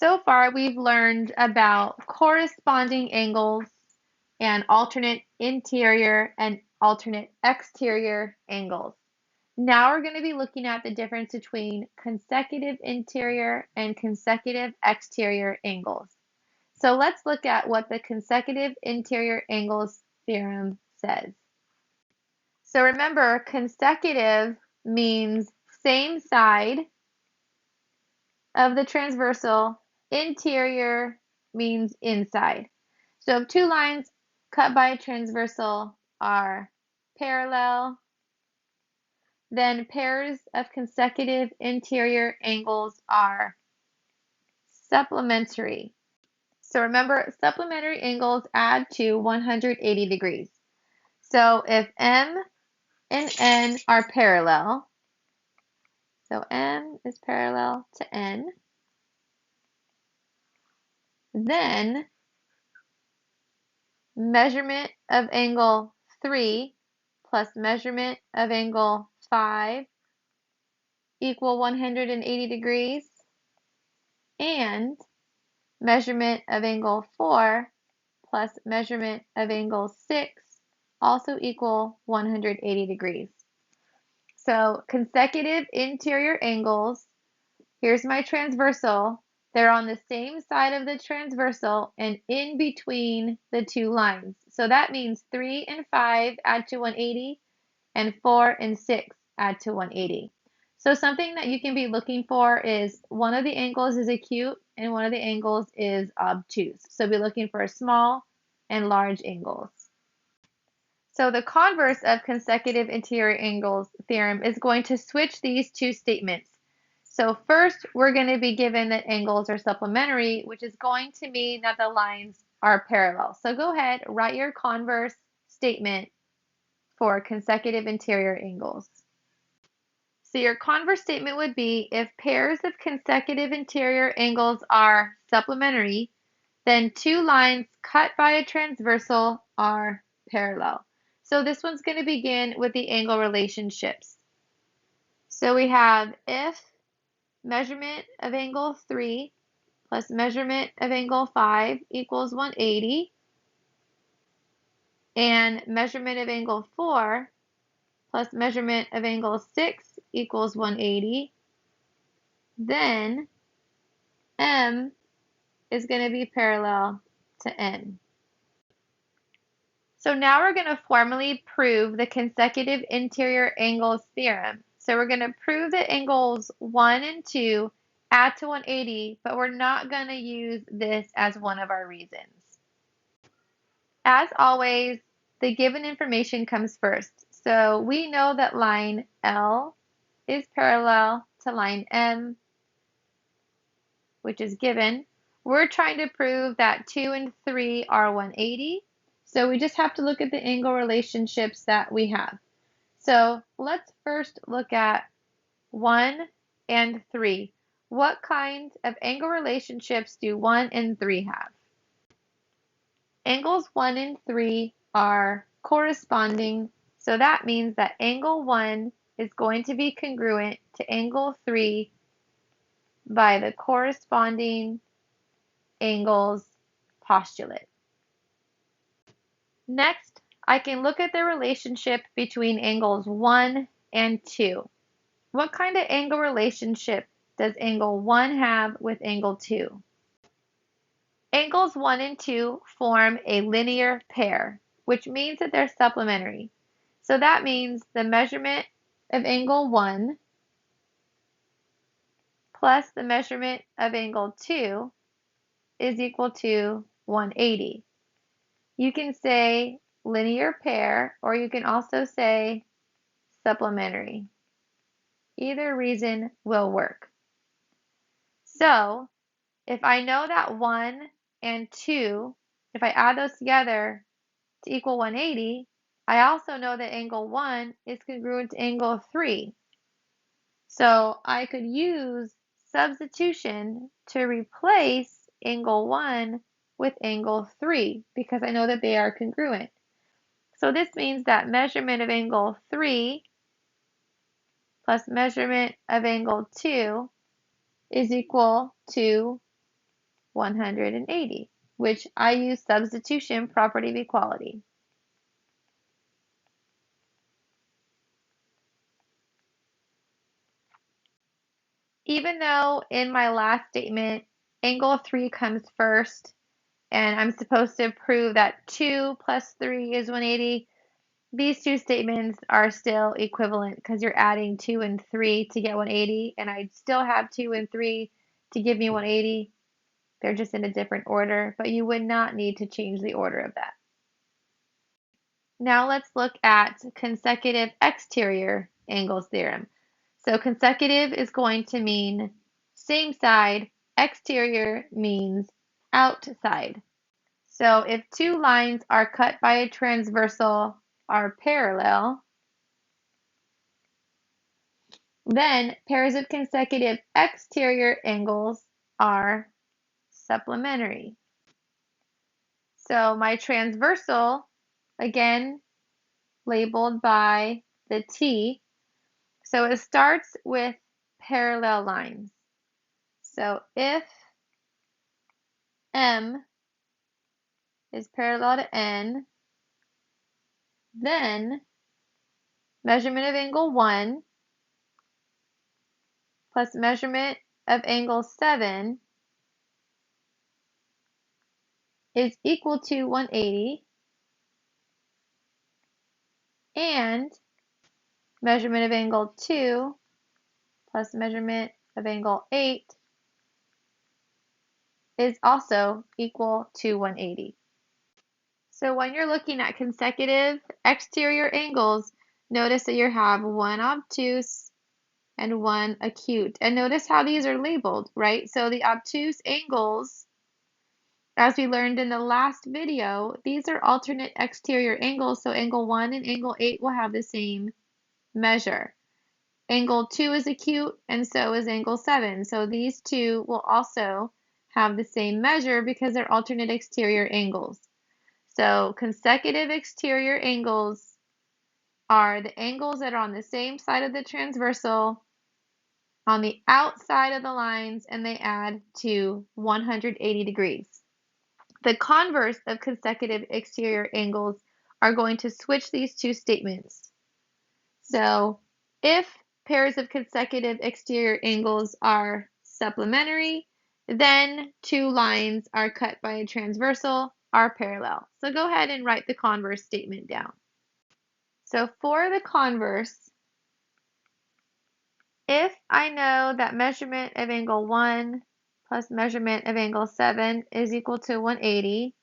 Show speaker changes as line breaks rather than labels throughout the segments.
So far, we've learned about corresponding angles and alternate interior and alternate exterior angles. Now we're going to be looking at the difference between consecutive interior and consecutive exterior angles. So let's look at what the consecutive interior angles theorem says. So remember, consecutive means same side of the transversal, interior means inside. So if two lines cut by a transversal are parallel, then pairs of consecutive interior angles are supplementary. So remember, supplementary angles add to 180 degrees. So if M and N are parallel, so M is parallel to N, then measurement of angle 3 plus measurement of angle 5 equal 180 degrees, and measurement of angle 4 plus measurement of angle 6 also equal 180 degrees. So consecutive interior angles, here's my transversal, they're on the same side of the transversal and in between the two lines. So that means 3 and 5 add to 180 and 4 and 6 add to 180. So something that you can be looking for is one of the angles is acute and one of the angles is obtuse. So be looking for small and large angles. So the converse of consecutive interior angles theorem is going to switch these two statements. So first, we're going to be given that angles are supplementary, which is going to mean that the lines are parallel. So go ahead, write your converse statement for consecutive interior angles. So your converse statement would be, if pairs of consecutive interior angles are supplementary, then two lines cut by a transversal are parallel. So this one's going to begin with the angle relationships. So we have if measurement of angle 3 plus measurement of angle 5 equals 180, and measurement of angle 4 plus measurement of angle 6 equals 180, then M is going to be parallel to N. So now we're going to formally prove the consecutive interior angles theorem. So we're going to prove that angles 1 and 2 add to 180, but we're not going to use this as one of our reasons. As always, the given information comes first. So we know that line L is parallel to line M, which is given. We're trying to prove that 2 and 3 are 180. So we just have to look at the angle relationships that we have. So let's first look at 1 and 3. What kind of angle relationships do 1 and 3 have? Angles 1 and 3 are corresponding, so that means that angle 1 is going to be congruent to angle 3 by the corresponding angles postulate. Next, I can look at the relationship between angles 1 and 2. What kind of angle relationship does angle 1 have with angle 2? Angles 1 and 2 form a linear pair, which means that they're supplementary. So that means the measurement of angle 1 plus the measurement of angle 2 is equal to 180. You can say linear pair, or you can also say supplementary. Either reason will work. So if I know that 1 and 2, if I add those together to equal 180, I also know that angle 1 is congruent to angle 3. So I could use substitution to replace angle 1 with angle 3 because I know that they are congruent. So this means that measurement of angle 3 plus measurement of angle 2 is equal to 180, which I use substitution property of equality. Even though in my last statement, angle 3 comes first, and I'm supposed to prove that 2 plus 3 is 180, these two statements are still equivalent because you're adding 2 and 3 to get 180, and I still have 2 and 3 to give me 180. They're just in a different order, but you would not need to change the order of that. Now let's look at consecutive exterior angles theorem. So consecutive is going to mean same side, exterior means outside. So if two lines are cut by a transversal are parallel, then pairs of consecutive exterior angles are supplementary. So my transversal, again, labeled by the T, so it starts with parallel lines. So if M is parallel to N, then measurement of angle 1 plus measurement of angle 7 is equal to 180, and measurement of angle 2 plus measurement of angle 8 is also equal to 180. So when you're looking at consecutive exterior angles, notice that you have one obtuse and one acute. And notice how these are labeled, right? So the obtuse angles, as we learned in the last video, these are alternate exterior angles. So angle 1 and angle 8 will have the same measure. Angle 2 is acute, and so is angle 7. So these two will also have the same measure because they're alternate exterior angles. So consecutive exterior angles are the angles that are on the same side of the transversal on the outside of the lines, and they add to 180 degrees. The converse of consecutive exterior angles are going to switch these two statements. So if pairs of consecutive exterior angles are supplementary, then two lines are cut by a transversal are parallel. So go ahead and write the converse statement down. So for the converse, if I know that measurement of angle 1 plus measurement of angle 7 is equal to 180,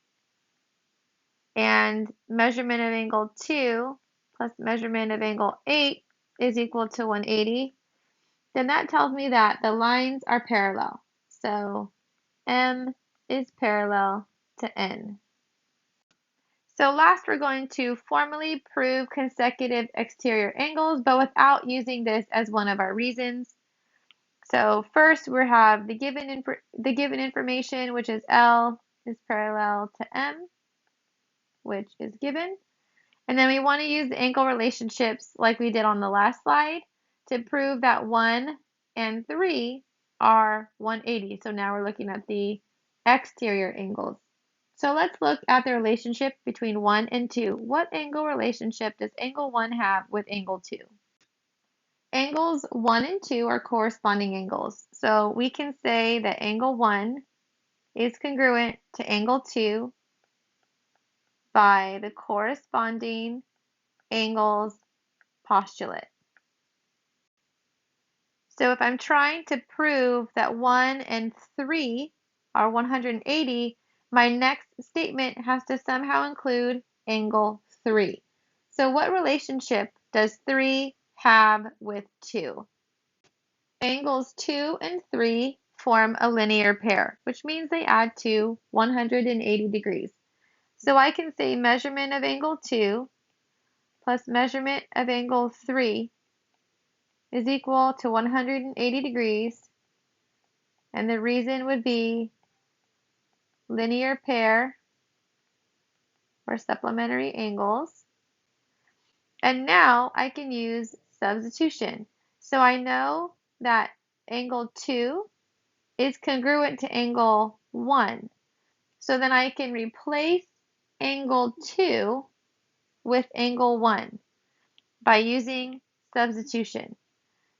and measurement of angle 2 plus measurement of angle 8 is equal to 180, then that tells me that the lines are parallel. So M is parallel to N. So last, we're going to formally prove consecutive exterior angles, but without using this as one of our reasons. So first, we have the given information, which is L is parallel to M, which is given. And then we want to use the angle relationships like we did on the last slide to prove that 1 and 3 are 180. So now we're looking at the exterior angles. So let's look at the relationship between 1 and 2. What angle relationship does angle 1 have with angle 2? Angles 1 and 2 are corresponding angles. So we can say that angle 1 is congruent to angle 2 by the corresponding angles postulate. So if I'm trying to prove that 1 and 3 are 180, my next statement has to somehow include angle 3. So what relationship does 3 have with 2? Angles 2 and 3 form a linear pair, which means they add to 180 degrees. So I can say measurement of angle 2 plus measurement of angle 3 is equal to 180 degrees, and the reason would be linear pair or supplementary angles. And now I can use substitution. So I know that angle 2 is congruent to angle 1. So then I can replace angle 2 with angle 1 by using substitution.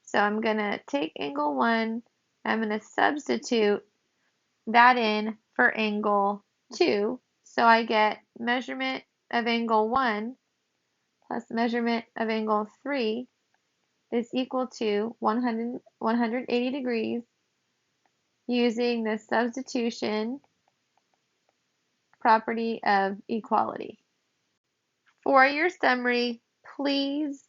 So I'm going to take angle 1, I'm going to substitute that in for angle 2. So I get measurement of angle 1 plus measurement of angle 3 is equal to 180 degrees using the substitution property of equality. For your summary, please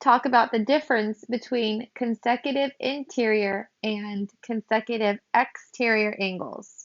talk about the difference between consecutive interior and consecutive exterior angles.